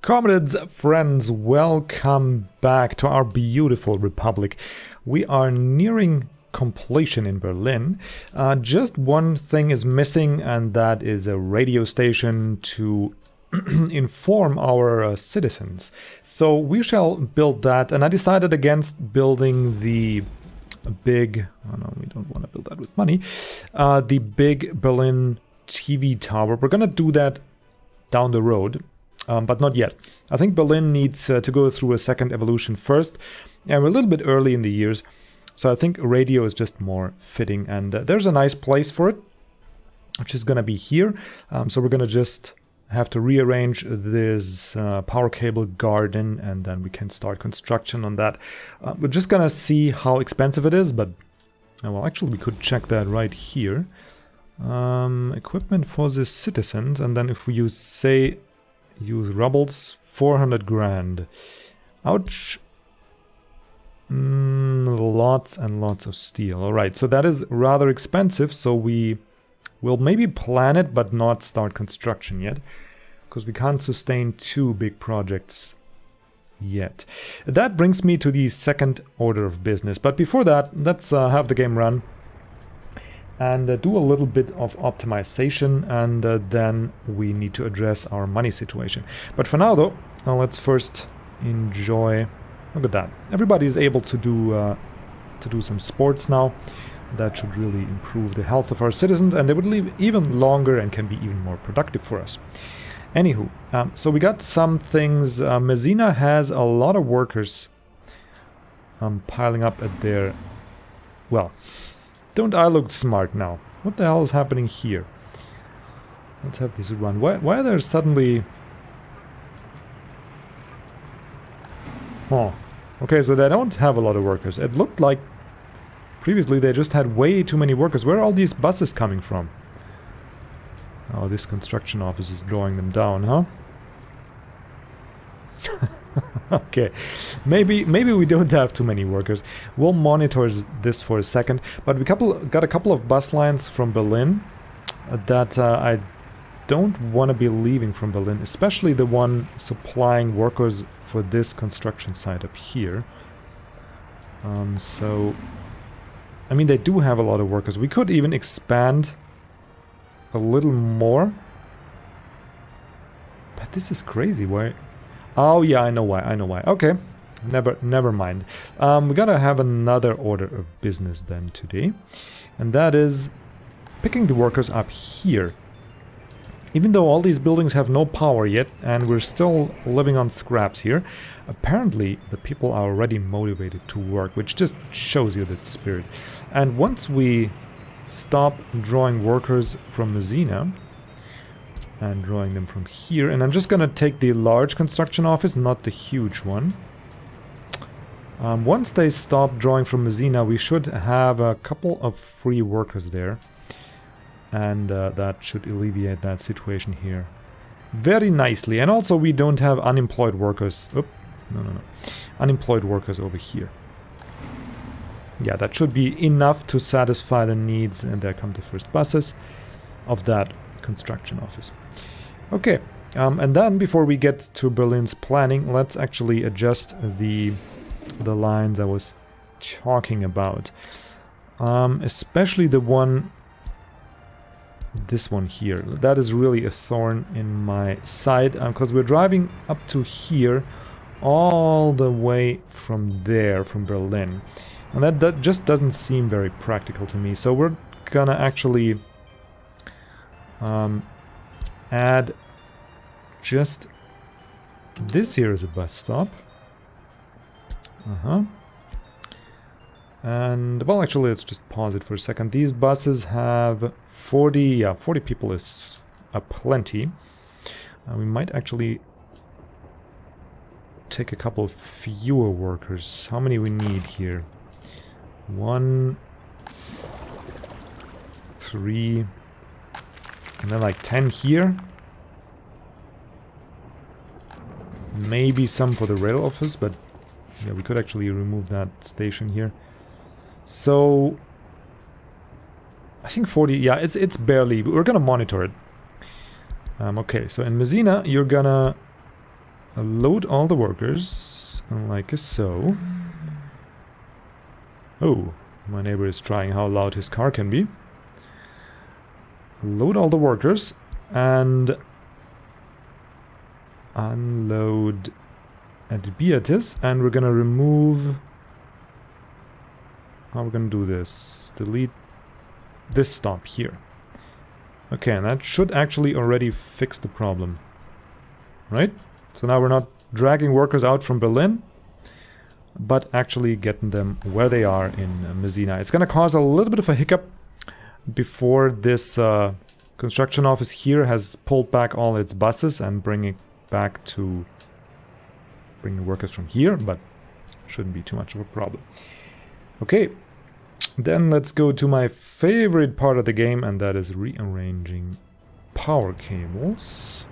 Comrades, friends, welcome back to our beautiful republic. We are nearing completion in Berlin. Just one thing is missing, and that is a radio station to inform our citizens. So we shall build that, and I decided against building the big... Oh no, we don't want to build that with money. The big Berlin TV tower. We're gonna do that down the road. But not yet. I think Berlin needs to go through a second evolution first, and we're a little bit early in the years, so I think radio is just more fitting, and there's a nice place for it, which is going to be here. So we're going to just have to rearrange this power cable garden, and then we can start construction on that. We're just going to see how expensive it is, but well, actually we could check that right here. Equipment for the citizens, and then if we use rubbles, 400 grand. Ouch. Lots and lots of steel. Alright, so that is rather expensive, so we will maybe plan it but not start construction yet, because we can't sustain two big projects yet. That brings me to the second order of business, but before that, let's have the game run and do a little bit of optimization, and then we need to address our money situation. But for now though, let's first enjoy... Look at that. Everybody is able to do some sports now. That should really improve the health of our citizens, and they would live even longer and can be even more productive for us. Anywho, so we got some things. Messina has a lot of workers piling up at their... Well... Don't I look smart now? What the hell is happening here? Let's have this run. Why are there suddenly... Oh, okay, so they don't have a lot of workers. It looked like previously they just had way too many workers. Where are all these buses coming from? Oh, this construction office is drawing them down, huh? Okay, maybe we don't have too many workers. We'll monitor this for a second. But we got a couple of bus lines from Berlin that I don't want to be leaving from Berlin, especially the one supplying workers for this construction site up here. So, I mean, they do have a lot of workers. We could even expand a little more. But this is crazy. Why? Oh yeah, I know why. Okay, never mind. We gotta have another order of business then today, and that is picking the workers up here. Even though all these buildings have no power yet, and we're still living on scraps here, apparently the people are already motivated to work, which just shows you that spirit. And once we stop drawing workers from Messina and drawing them from here, and I'm just gonna take the large construction office, not the huge one. Once they stop drawing from Messina, we should have a couple of free workers there, and that should alleviate that situation here very nicely. And also we don't have unemployed workers. No. Unemployed workers over here. Yeah, that should be enough to satisfy the needs, and there come the first buses of that construction office. Okay, and then before we get to Berlin's planning, let's actually adjust the lines I was talking about. Especially the one, this one here. That is really a thorn in my side, because we're driving up to here all the way from there, from Berlin. And that just doesn't seem very practical to me. So we're gonna actually add just this here as a bus stop. And, well, actually, let's just pause it for a second. These buses have 40 people is plenty. We might actually take a couple fewer workers. How many we need here? 1, 3, and then like 10 here. Maybe some for the rail office, but yeah, we could actually remove that station here. So I think 40, yeah, it's barely, we're gonna monitor it. Okay, so in Messina, you're gonna load all the workers, like so. Oh, my neighbor is trying how loud his car can be. Load all the workers and unload at Beatrice, and we're gonna remove... How we're gonna do this? Delete this stop here. Okay, and that should actually already fix the problem. Right? So now we're not dragging workers out from Berlin, but actually getting them where they are in Messina. It's gonna cause a little bit of a hiccup before this construction office here has pulled back all its buses and bringing back to bring the workers from here, but shouldn't be too much of a problem. Okay, then let's go to my favorite part of the game, and that is rearranging power cables.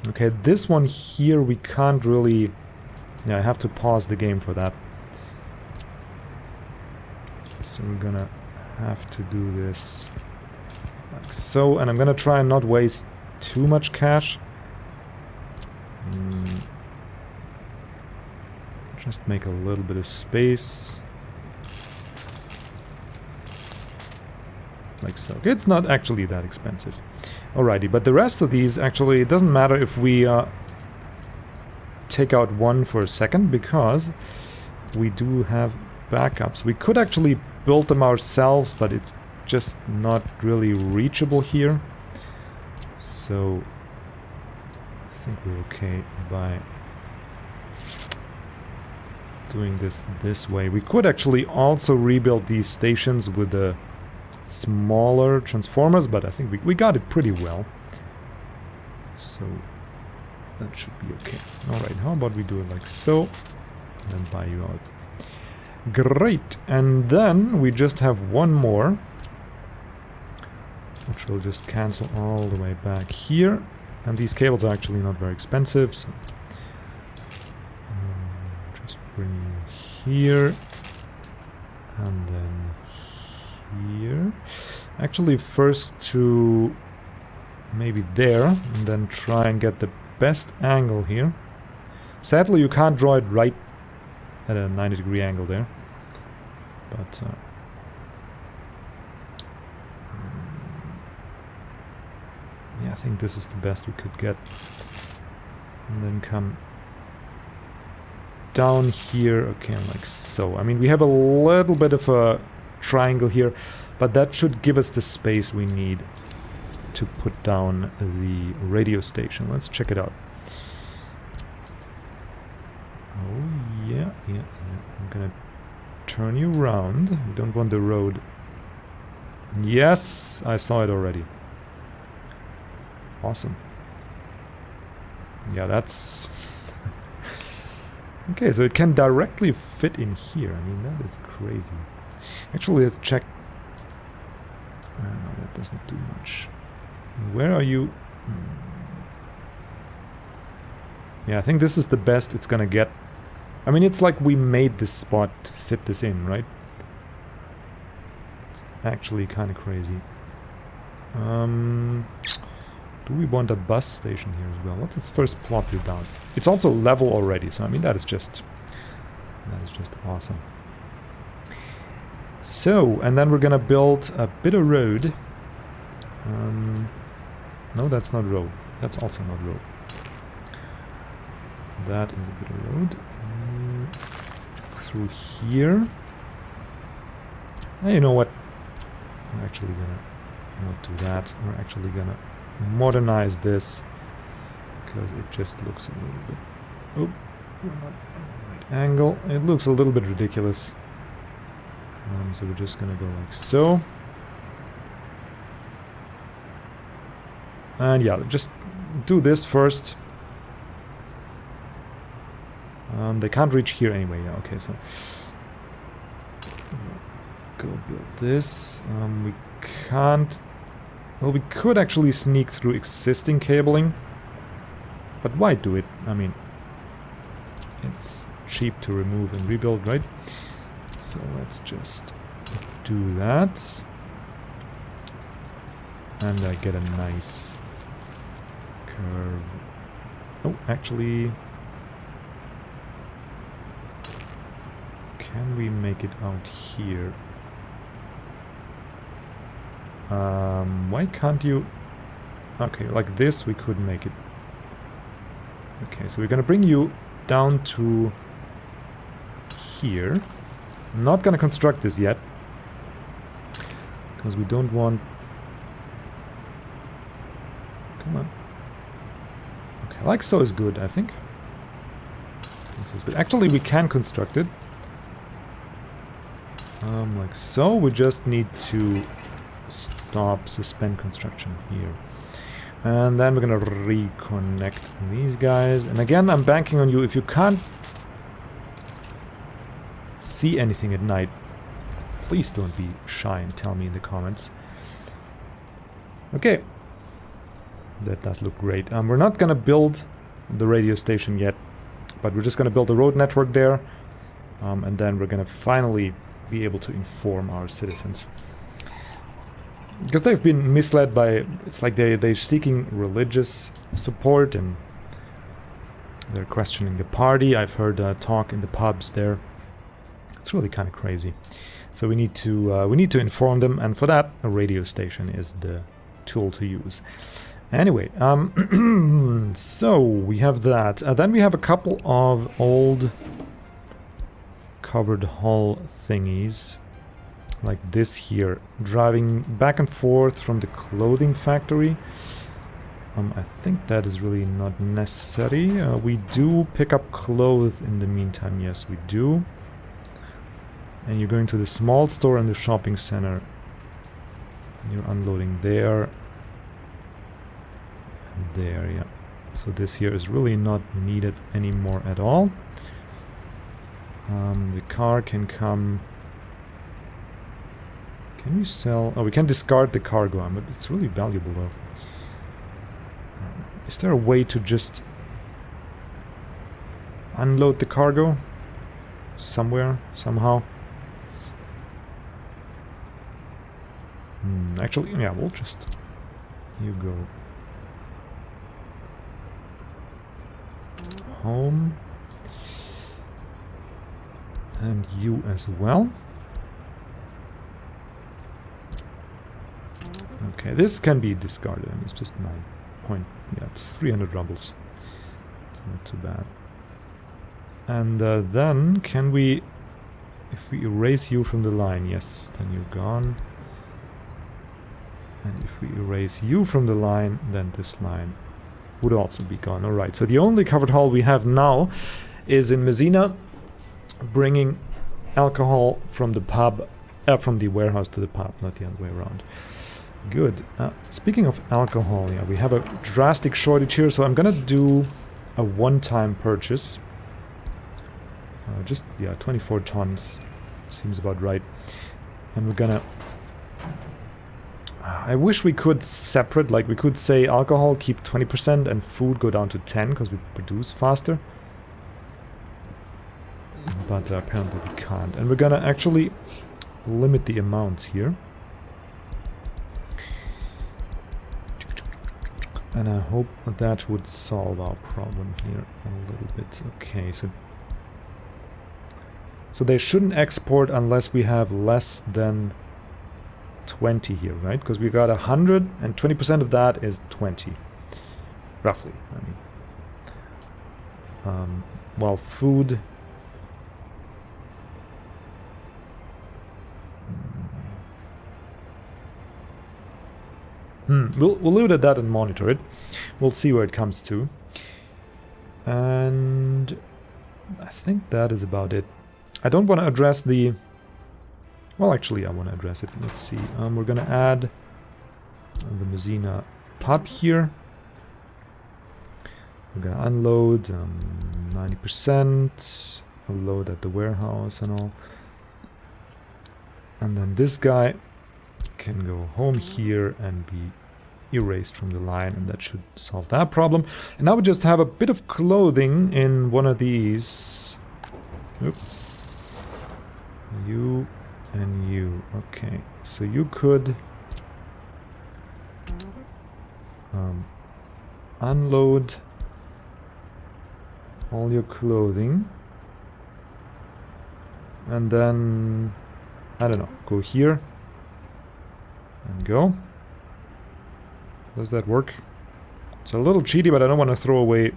Okay, this one here we can't really... Yeah, I have to pause the game for that. So we're gonna have to do this like so, and I'm gonna try and not waste too much cash. Just make a little bit of space. Like so. It's not actually that expensive. Alrighty, but the rest of these, actually, it doesn't matter if we take out one for a second, because we do have backups. We could actually build them ourselves, but it's just not really reachable here. So I think we're okay by doing this way. We could actually also rebuild these stations with the smaller transformers, but I think we got it pretty well. So that should be okay. Alright, how about we do it like so, and then buy you out. Great! And then we just have one more, which will just cancel all the way back here. And these cables are actually not very expensive, so just bring you here, and then here. Actually, first to maybe there, and then try and get the best angle here. Sadly, you can't draw it right at a 90-degree angle there, but yeah, I think this is the best we could get. And then come down here, okay, like so. I mean, we have a little bit of a triangle here, but that should give us the space we need to put down the radio station. Let's check it out. Oh, yeah. I'm gonna turn you around. We don't want the road. Yes, I saw it already. Awesome. Yeah, that's... Okay, so it can directly fit in here. I mean, that is crazy. Actually, let's check. No, that doesn't do much. Where are you? Yeah, I think this is the best it's gonna get. I mean, it's like we made this spot to fit this in, right? It's actually kind of crazy. Do we want a bus station here as well? Let's first plot you down. It's also level already, so I mean that is just awesome. So, and then we're gonna build a bit of road. No, that's not road. That's also not road. That is a bit of road. Through here. You know what? We're actually gonna not do that. We're actually gonna modernize this, because it just looks a little bit... Oh, we're not on the right angle. It looks a little bit ridiculous. So we're just gonna go like so. And yeah, just do this first. They can't reach here anyway. Yeah, okay, so go build this. We can't... Well, we could actually sneak through existing cabling, but why do it? I mean, it's cheap to remove and rebuild, right? So let's just do that. And I get a nice curve. Oh, actually, can we make it out here? Why can't you? Okay, like this we could make it. Okay, so we're gonna bring you down to here. I'm not gonna construct this yet, because we don't want... Come on. Okay, like so is good, I think. This is good. Actually, we can construct it. Like so. We just need to suspend construction here. And then we're gonna reconnect these guys. And again, I'm banking on you. If you can't see anything at night, please don't be shy and tell me in the comments. Okay. That does look great. We're not gonna build the radio station yet, but we're just gonna build a road network there. And then we're gonna finally be able to inform our citizens. Because they've been misled by... It's like they're seeking religious support and they're questioning the party. I've heard talk in the pubs there. It's really kind of crazy. So we need to inform them, and for that a radio station is the tool to use. Anyway, so we have that. Then we have a couple of old covered hull thingies. Like this here, driving back and forth from the clothing factory. I think that is really not necessary. We do pick up clothes in the meantime, yes we do. And you're going to the small store and the shopping center. You're unloading there. And there, yeah. So this here is really not needed anymore at all. The car can come... Can we sell... Oh, we can discard the cargo, but it's really valuable though. Is there a way to just unload the cargo? Somewhere, somehow? Actually, yeah, we'll just... You go. Home. And you as well. Okay, this can be discarded. I mean, it's just 9 point... Yeah, it's 300 rubles. It's not too bad. And then, can we... If we erase you from the line, yes, then you're gone. And if we erase you from the line, then this line would also be gone. Alright, so the only covered hull we have now is in Messina, bringing alcohol from the pub, from the warehouse to the pub, not the other way around. Good. Speaking of alcohol, yeah, we have a drastic shortage here, so I'm gonna do a one-time purchase. Just, yeah, 24 tons seems about right. And we're gonna... I wish we could separate, like we could say alcohol keep 20% and food go down to 10 because we produce faster. But apparently we can't. And we're gonna actually limit the amounts here. And I hope that would solve our problem here a little bit. Okay, so they shouldn't export unless we have less than 20 here, right? Because we got 100 and 20% of that is 20. Roughly, I mean. Well, food... We'll leave it at that and monitor it. We'll see where it comes to. And I think that is about it. I don't want to address the... Well, actually, I want to address it. Let's see. We're going to add the Messina pub here. We're going to unload 90%. Load at the warehouse and all. And then this guy can go home here and be erased from the line, and that should solve that problem. And now we just have a bit of clothing in one of these. Oop. You and you. Okay, so you could unload all your clothing. And then, I don't know, go here. And go. Does that work? It's a little cheaty, but I don't want to throw away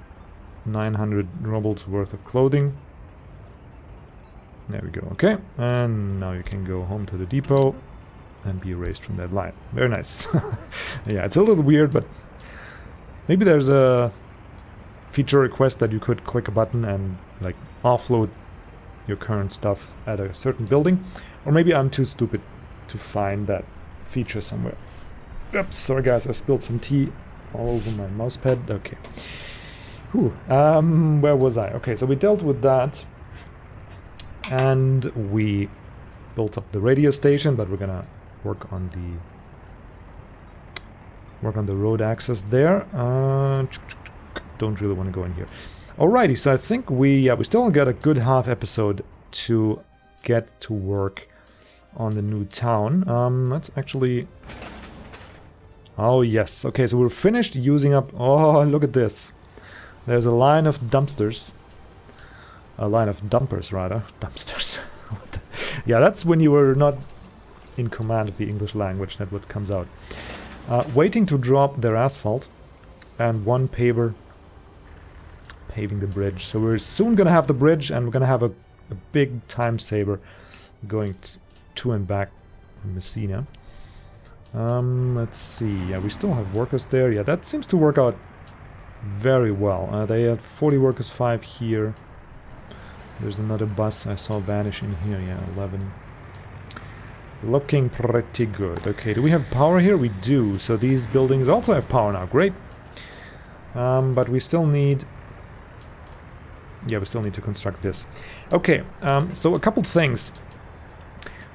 900 rubles worth of clothing. There we go, okay. And now you can go home to the depot and be erased from that line. Very nice. Yeah, it's a little weird, but maybe there's a feature request that you could click a button and like offload your current stuff at a certain building. Or maybe I'm too stupid to find that feature somewhere. Oops, sorry guys, I spilled some tea all over my mousepad. Okay. Whew. Where was I? Okay, so we dealt with that. And we built up the radio station, but we're gonna work on the road access there. Don't really want to go in here. Alrighty, so I think we still got a good half episode to get to work on the new town. Let's actually... Oh yes, okay, so we're finished using up... Oh, look at this. There's a line of dumpsters. A line of dumpers, rather. Dumpsters. Yeah, that's when you were not in command of the English language, that what comes out. Waiting to drop their asphalt, and one paver paving the bridge. So we're soon gonna have the bridge, and we're gonna have a big time saver going to and back from Messina. Let's see. Yeah, we still have workers there. Yeah, that seems to work out very well. They had 40 workers, 5 here. There's another bus I saw vanish in here. Yeah, 11. Looking pretty good. Okay, do we have power here? We do. So these buildings also have power now. Great. But we still need... Yeah, we still need to construct this. Okay, so a couple things.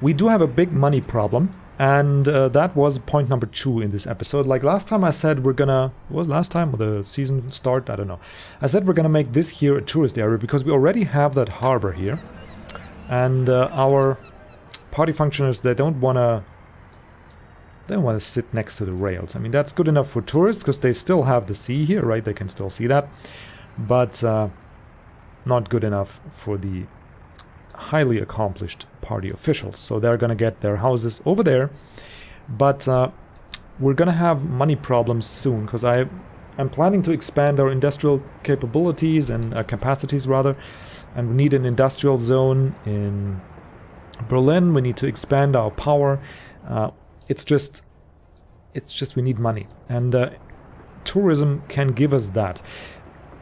We do have a big money problem. And that was point number 2 in this episode. Like last time I said we're gonna... What was last time? Or the season start? I don't know. I said we're gonna make this here a tourist area because we already have that harbor here. And our party functionaries, they don't wanna sit next to the rails. I mean, that's good enough for tourists because they still have the sea here, right? They can still see that. But not good enough for the highly accomplished party officials. So they're gonna get their houses over there. But we're gonna have money problems soon because I'm planning to expand our industrial capabilities and capacities rather. And we need an industrial zone in Berlin. We need to expand our power. It's just we need money. And tourism can give us that.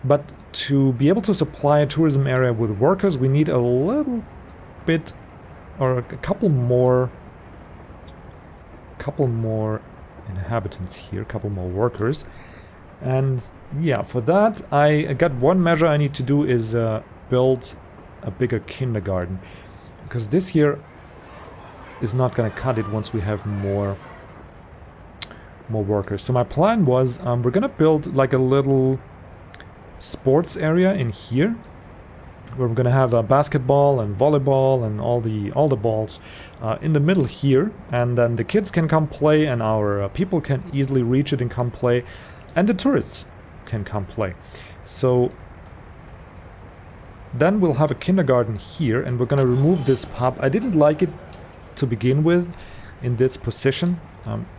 But to be able to supply a tourism area with workers, we need a little bit, or a couple more inhabitants here, a couple more workers. And yeah, for that, I got one measure I need to do is build a bigger kindergarten. Because this here is not going to cut it once we have more workers. So my plan was we're going to build like a little sports area in here where we're gonna have a basketball and volleyball and all the balls in the middle here, and then the kids can come play and our people can easily reach it and come play, and the tourists can come play. So then we'll have a kindergarten here, and we're gonna remove this pub. I didn't like it to begin with in this position.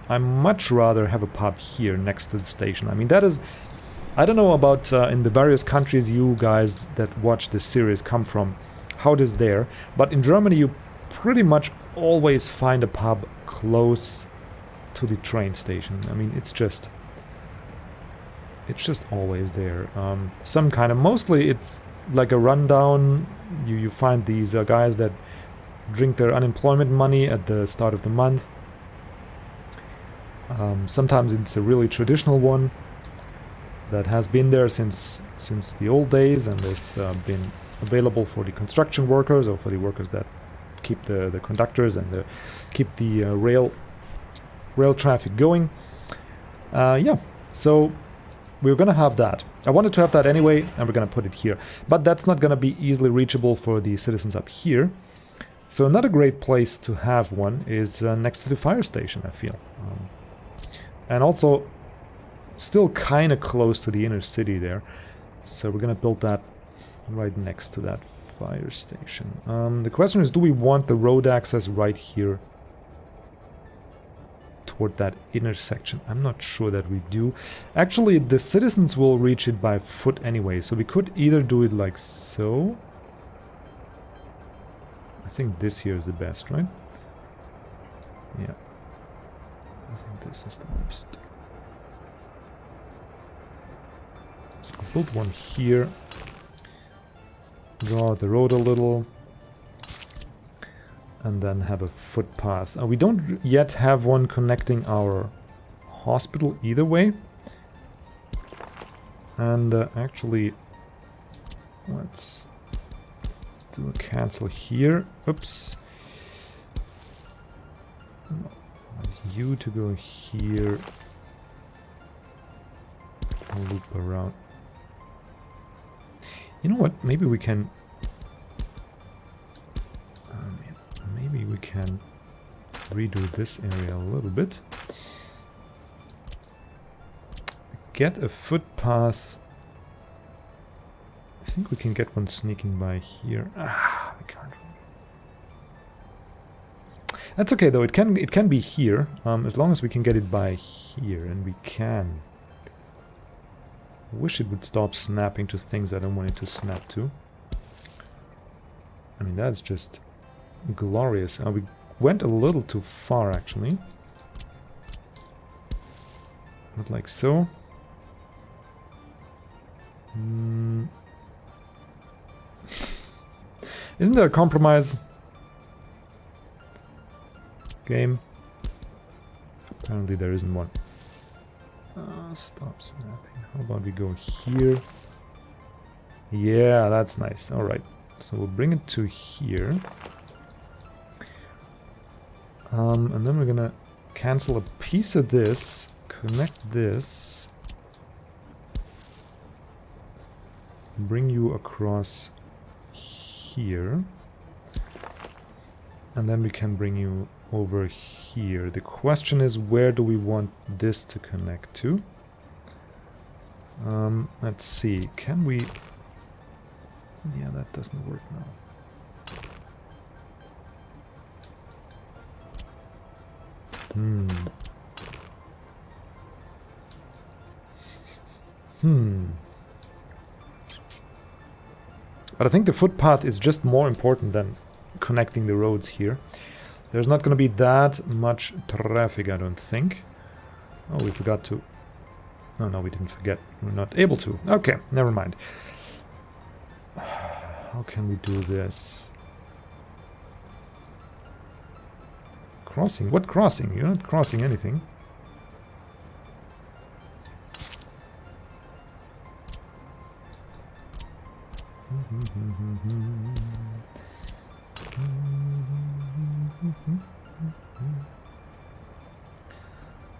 I much rather have a pub here next to the station. I mean, that is... I don't know about in the various countries you guys that watch this series come from, how it is there, but in Germany you pretty much always find a pub close to the train station. I mean, it's just always there. Some kind of, mostly it's like a rundown. You find these guys that drink their unemployment money at the start of the month. Sometimes it's a really traditional one that has been there since the old days, and has been available for the construction workers or for the workers that keep the conductors and keep the rail traffic going. Yeah, so we're gonna have that. I wanted to have that anyway, and we're gonna put it here. But that's not gonna be easily reachable for the citizens up here. So another great place to have one is next to the fire station, I feel. And also still kind of close to the inner city there. So we're gonna build that right next to that fire station. The question is, do we want the road access right here toward that intersection? I'm not sure that we do. Actually, the citizens will reach it by foot anyway, so we could either do it like so. I think this here is the best, right? Yeah. I think this is the best. So we'll build one here. Draw out the road a little. And then have a footpath. We don't yet have one connecting our hospital either way. And actually, let's do a cancel here. Oops. No, I want you to go here. I'll loop around. You know what? Maybe we can... maybe we can redo this area a little bit. Get a footpath. I think we can get one sneaking by here. Ah, I can't. That's okay though. It can be here, as long as we can get it by here, and we can. I wish it would stop snapping to things I don't want it to snap to. I mean, that's just glorious. We went a little too far, actually. Not like so. Isn't there a compromise? Game? Apparently there isn't one. Stop snapping. How about we go here? Yeah, that's nice. Alright. So we'll bring it to here. And then we're gonna cancel a piece of this, connect this, bring you across here, and then we can bring you over here. The question is, where do we want this to connect to? Let's see, can we... Yeah, that doesn't work now. But I think the footpath is just more important than connecting the roads here. There's not going to be that much traffic, I don't think. Oh, we forgot to... Oh, no, we didn't forget. We're not able to. Okay, never mind. How can we do this? Crossing? What crossing? You're not crossing anything.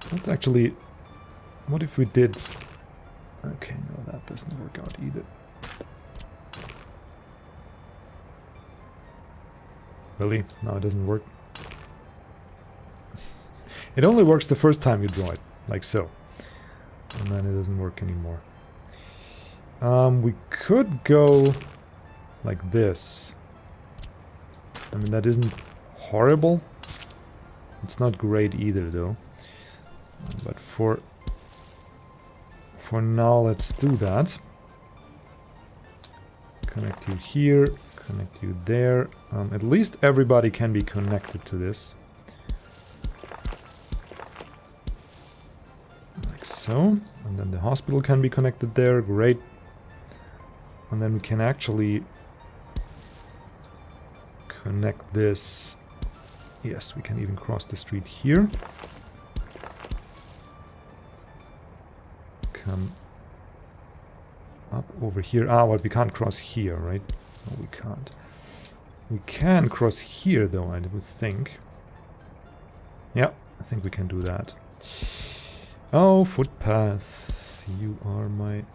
That's actually... What if we did... Okay, no, that doesn't work out either. Really? No, it doesn't work. It only works the first time you draw it, like so. And then it doesn't work anymore. We could go like this. I mean, that isn't horrible. It's not great either, though. But for now, let's do that. Connect you here, connect you there. At least everybody can be connected to this. Like so. And then the hospital can be connected there. Great. And then we can actually connect this. Yes, we can even cross the street here. Come up over here. Ah, well, we can't cross here, right? No, we can't. We can cross here, though, I would think. Yeah, I think we can do that. Oh, footpath. You are my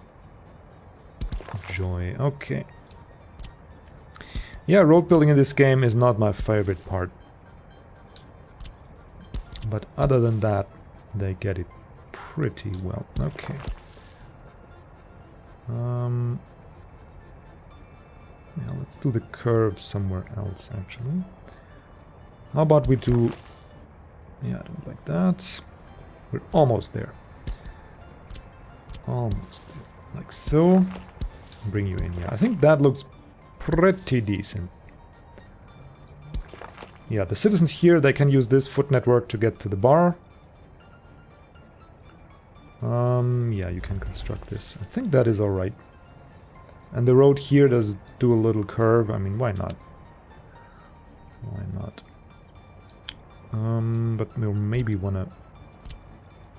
joy. Okay. Yeah, road building in this game is not my favorite part. But other than that, they get it pretty well. Okay. Yeah, let's do the curve somewhere else, actually. How about we do... Yeah, do it like that. We're almost there. Almost there. Like so. Bring you in here. I think that looks pretty decent. Yeah, the citizens here, they can use this foot network to get to the bar. Yeah, you can construct this. I think that is alright. And the road here does do a little curve. I mean, why not? Why not? But we'll maybe wanna...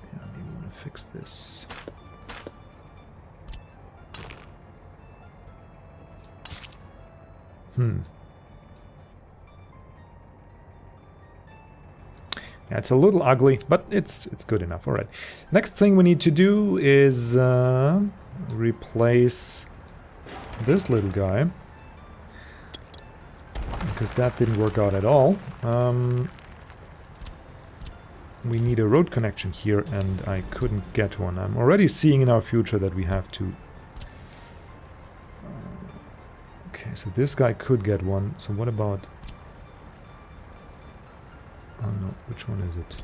Yeah, maybe wanna fix this. Yeah, it's a little ugly, but it's good enough. All right. Next thing we need to do is replace this little guy, because that didn't work out at all. We need a road connection here, and I couldn't get one. I'm already seeing in our future that we have to... Okay, so this guy could get one. So what about... Oh no, which one is it?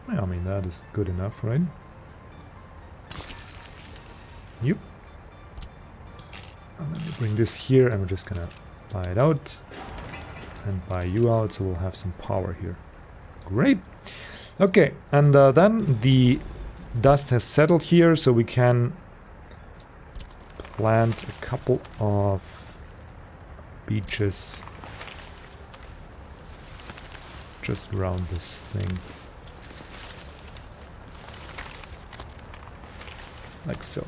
Yeah, I mean, that is good enough, right? Yep. And then we bring this here, and we're just gonna buy it out. And buy you out, so we'll have some power here. Great! Okay, and then the dust has settled here, so we can plant a couple of beaches just around this thing. Like so.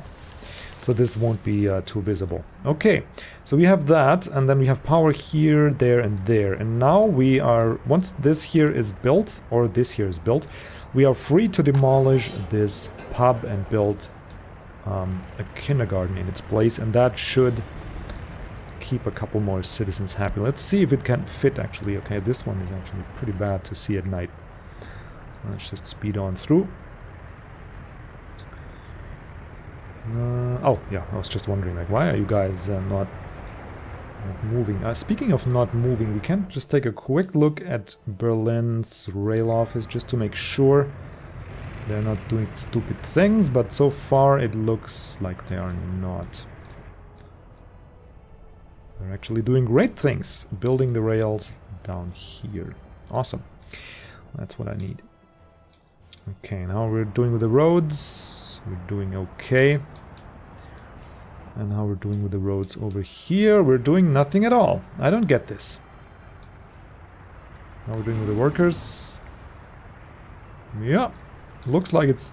So this won't be too visible. Okay, so we have that, and then we have power here, there, and there. And now we are, once this here is built, or this here is built, we are free to demolish this pub and build a kindergarten in its place, and that should keep a couple more citizens happy. Let's see if it can fit, actually. Okay, this one is actually pretty bad to see at night. Let's just speed on through. Oh, yeah, I was just wondering, like, why are you guys not moving? Speaking of not moving, we can just take a quick look at Berlin's rail office just to make sure they're not doing stupid things, but so far it looks like they are not. They're actually doing great things, building the rails down here. Awesome. That's what I need. Okay, now we're doing with the roads. We're doing okay. And how we're doing with the roads over here, we're doing nothing at all. I don't get this. How we're doing with the workers. Yeah, looks like it's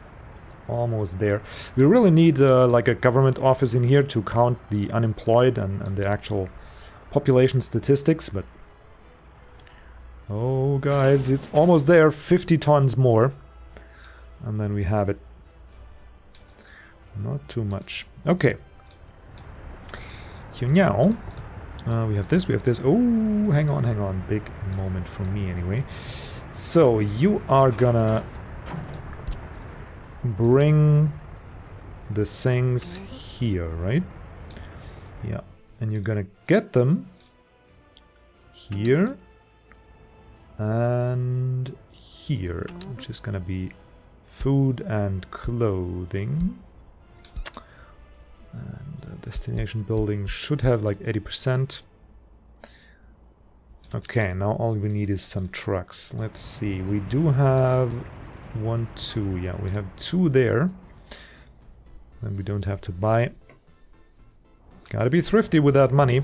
almost there. We really need like a government office in here to count the unemployed and the actual population statistics, but... Oh, guys, it's almost there. 50 tons more. And then we have it. Not too much. Okay. Here now, we have this, we have this. Oh, hang on. Big moment for me anyway. So, you are gonna bring the things here, right? Yeah. And you're gonna get them here and here, which is gonna be food and clothing. And destination building should have like 80%. Okay, now all we need is some trucks. Let's see, we do have 1, 2. Yeah, we have 2 there. And we don't have to buy. Gotta be thrifty with that money.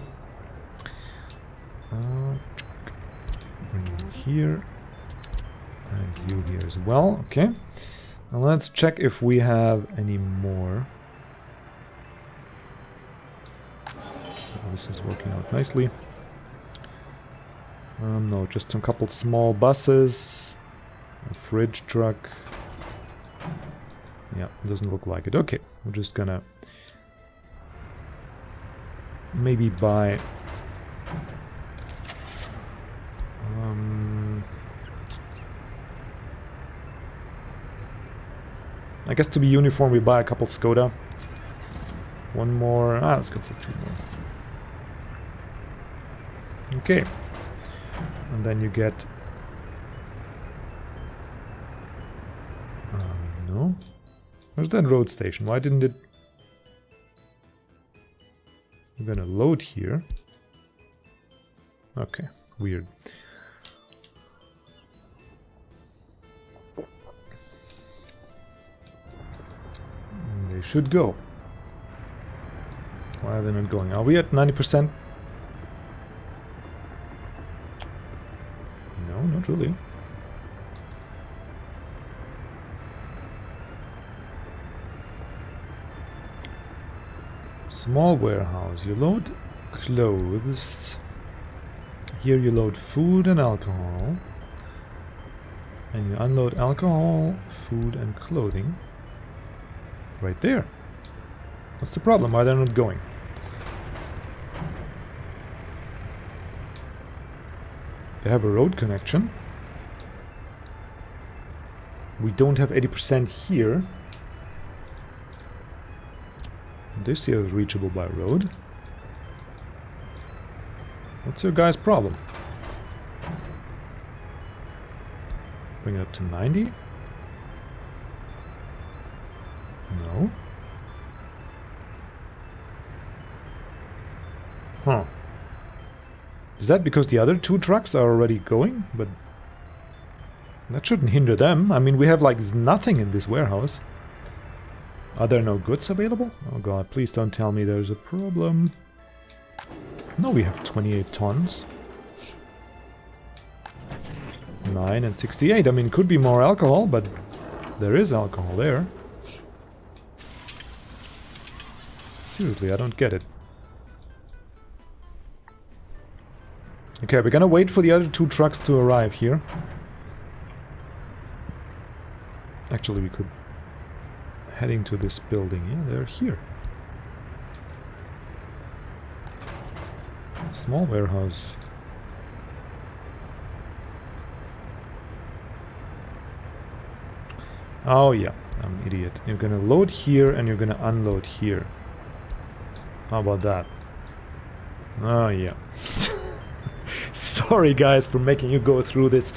Bring you here. And you here as well. Okay. Now let's check if we have any more. This is working out nicely. No, just a couple small buses. A fridge truck. Yeah, doesn't look like it. Okay, we're just gonna maybe buy I guess to be uniform we buy a couple Skoda. One more. Let's go for 2 more. Okay. And then you get... no. Where's that road station? Why didn't it... I'm gonna load here. Okay, weird. They should go. Why are they not going? Are we at 90%? No, not really. Small warehouse. You load clothes. Here you load food and alcohol. And you unload alcohol, food and clothing. Right there. What's the problem? Why they're not going? They have a road connection. We don't have 80% here. This here is reachable by road. What's your guy's problem? Bring it up to 90? No. Huh. Is that because the other 2 trucks are already going? But that shouldn't hinder them. I mean, we have like nothing in this warehouse. Are there no goods available? Oh god, please don't tell me there's a problem. No, we have 28 tons. 9 and 68. I mean, could be more alcohol, but there is alcohol there. Seriously, I don't get it. Okay, we're gonna wait for the other 2 trucks to arrive here. Actually, we could... heading to this building. Yeah, they're here. Small warehouse. Oh yeah, I'm an idiot. You're gonna load here and you're gonna unload here. How about that? Oh yeah. Sorry guys for making you go through this.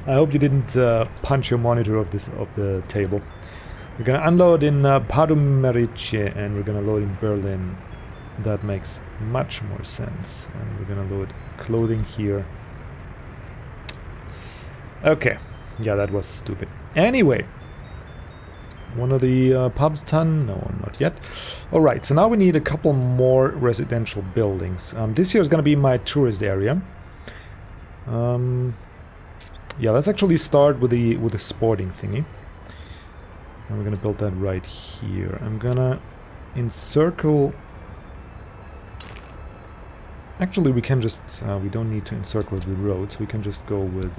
I hope you didn't punch your monitor of the table. We're gonna unload in Pardubice and we're gonna load in Berlin. That makes much more sense. And we're gonna load clothing here. Okay. Yeah, that was stupid. Anyway. One of the pubs done? No, not yet. Alright, so now we need a couple more residential buildings. This here is gonna be my tourist area. Yeah, let's actually start with the sporting thingy. And we're gonna build that right here. I'm gonna encircle... Actually, we can just... we don't need to encircle the roads. We can just go with...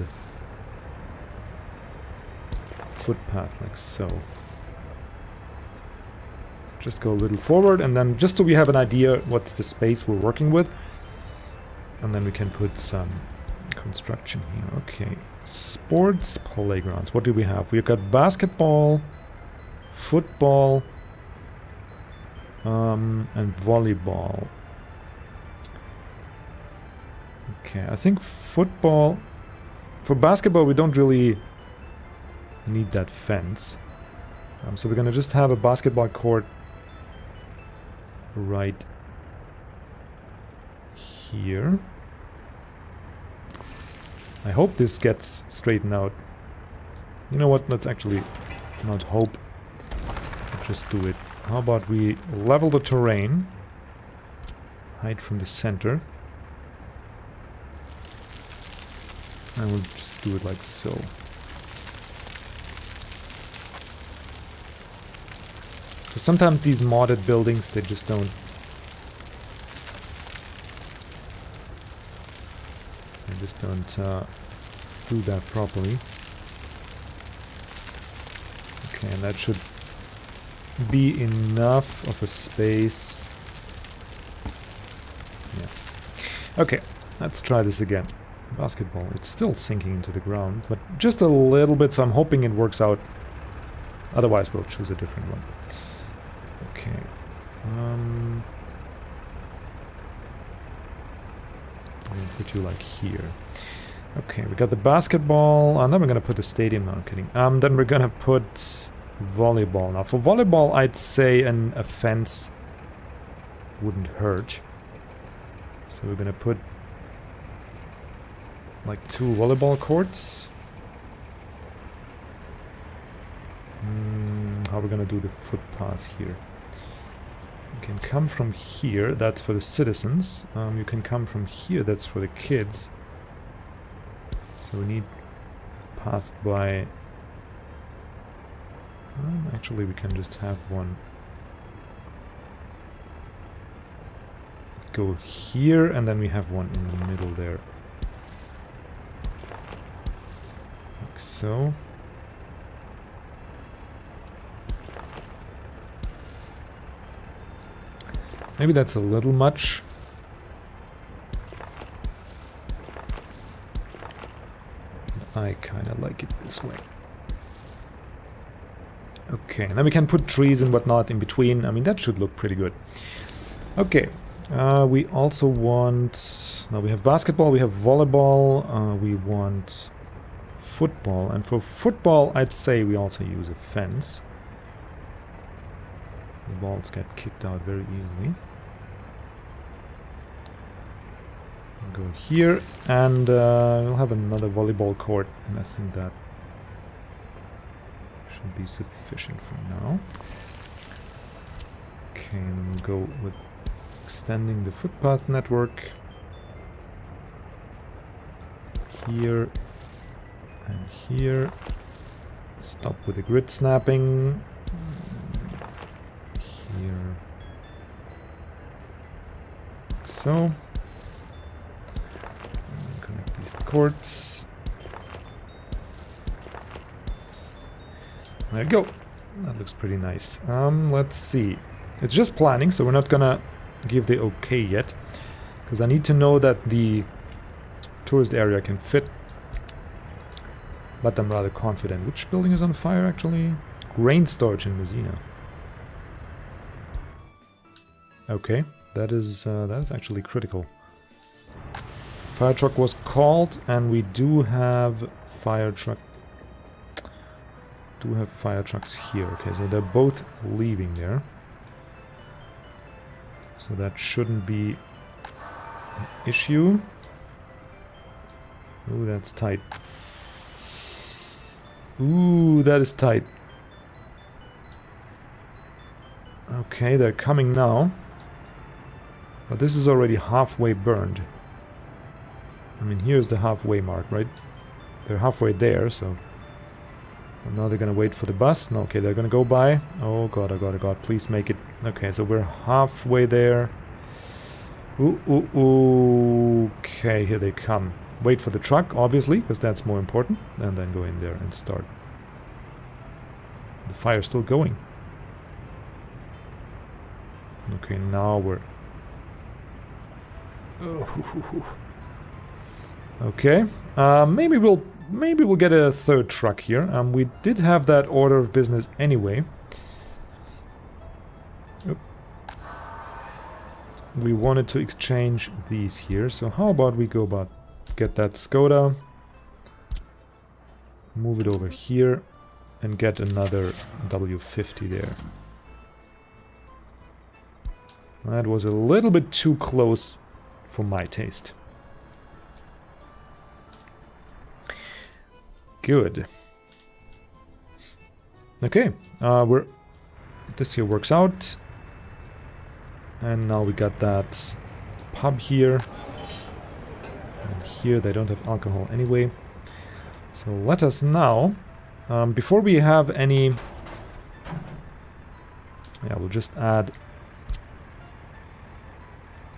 footpath, like so. Just go a little forward, and then just so we have an idea what's the space we're working with. And then we can put some construction here. Okay. Sports playgrounds. What do we have? We've got basketball... football and volleyball. Okay, I think football... For basketball we don't really need that fence. So we're gonna just have a basketball court right here. I hope this gets straightened out. You know what, let's actually not hope. Just do it. How about we level the terrain, hide from the center, and we'll just do it like so. So sometimes these modded buildings, they just don't... do that properly. Okay, and that should be enough of a space. Yeah. Okay, let's try this again. Basketball, it's still sinking into the ground, but just a little bit, so I'm hoping it works out. Otherwise, we'll choose a different one. Okay. I'm gonna put you like here. Okay, we got the basketball, and then we're gonna put the stadium. No, I'm kidding. Then we're gonna put volleyball. Now, for volleyball, I'd say a fence wouldn't hurt. So we're gonna put like 2 volleyball courts. How we're gonna do the footpath here? You can come from here, that's for the citizens. You can come from here, that's for the kids. So we need path by... actually, we can just have one go here, and then we have one in the middle there. Like so. Maybe that's a little much. I kind of like it this way. Okay, and then we can put trees and whatnot in between. I mean, that should look pretty good. Okay, we also want... Now we have basketball, we have volleyball, we want football. And for football, I'd say we also use a fence. The balls get kicked out very easily. We'll go here, and we'll have another volleyball court, and I think that should be sufficient for now. Okay, and we'll go with extending the footpath network here and here. Stop with the grid snapping. Here. So. Connect these courts. There you go. That looks pretty nice. Let's see. It's just planning, so we're not gonna give the okay yet. Because I need to know that the tourist area can fit. But I'm rather confident. Which building is on fire, actually? Grain storage in Messina. Okay, that is actually critical. Fire truck was called, and we do have fire truck. Do have fire trucks here. Okay, so they're both leaving there. So that shouldn't be an issue. Ooh, that's tight. Ooh, that is tight. Okay, they're coming now. But this is already halfway burned. I mean, here's the halfway mark, right? They're halfway there, so... And now they're gonna wait for the bus. No, okay, they're gonna go by. Oh god, oh god, oh god, please make it... Okay, so we're halfway there. Ooh, ooh, ooh. Okay, here they come. Wait for the truck, obviously, because that's more important. And then go in there and start. The fire's still going. Okay, now we're... Oh. Okay, maybe we'll get a third truck here. We did have that order of business anyway. Oop. We wanted to exchange these here, so how about we go about get that Skoda, move it over here, and get another W50 there. That was a little bit too close for my taste. Good. Okay, this here works out. And now we got that pub here. And here they don't have alcohol anyway. So let us now, before we have any... Yeah, we'll just add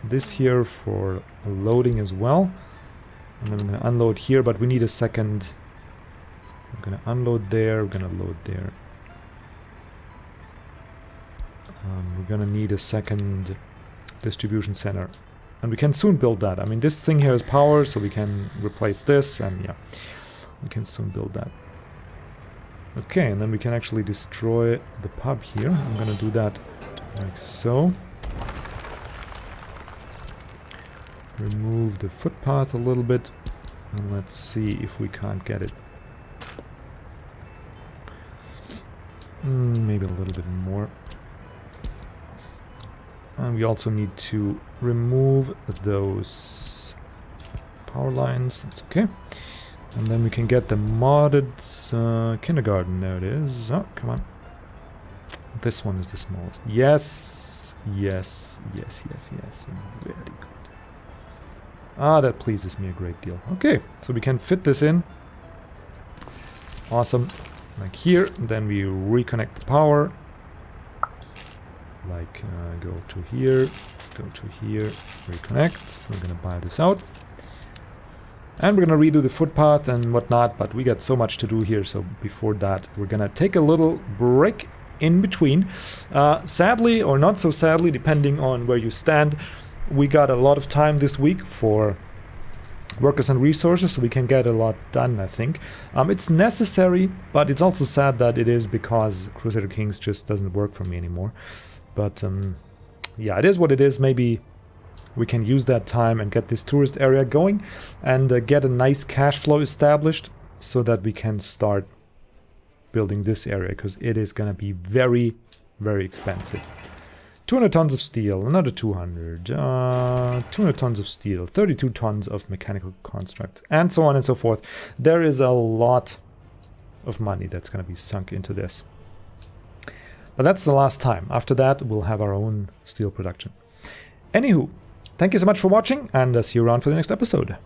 this here for loading as well. And then I'm going to unload here, but we need a second... I'm going to unload there, we're going to load there. We're going to need a second distribution center And we can soon build that. I mean, this thing here is power, so we can replace this, and yeah, we can soon build that. Okay, and then we can actually destroy the pub here. I'm gonna do that like so. Remove the footpath a little bit, and let's see if we can't get it. Maybe a little bit more. And we also need to remove those power lines. That's okay. And then we can get the modded kindergarten. There it is. Oh, come on. This one is the smallest. Yes. Yes. Yes, yes, yes. Very good. Ah, that pleases me a great deal. Okay, so we can fit this in. Awesome. Like here. Then we reconnect the power. Like, go to here, reconnect. We're gonna buy this out. And we're gonna redo the footpath and whatnot, but we got so much to do here, so before that, we're gonna take a little break in between. Sadly, or not so sadly, depending on where you stand, we got a lot of time this week for workers and resources, so we can get a lot done, I think. It's necessary, but it's also sad that it is, because Crusader Kings just doesn't work for me anymore. But yeah, it is what it is. Maybe we can use that time and get this tourist area going and get a nice cash flow established so that we can start building this area, because it is going to be very, very expensive. 200 tons of steel, another 200, 200 tons of steel, 32 tons of mechanical constructs, and so on and so forth. There is a lot of money that's going to be sunk into this. But that's the last time. After that, we'll have our own steel production. Anywho, thank you so much for watching, and see you around for the next episode.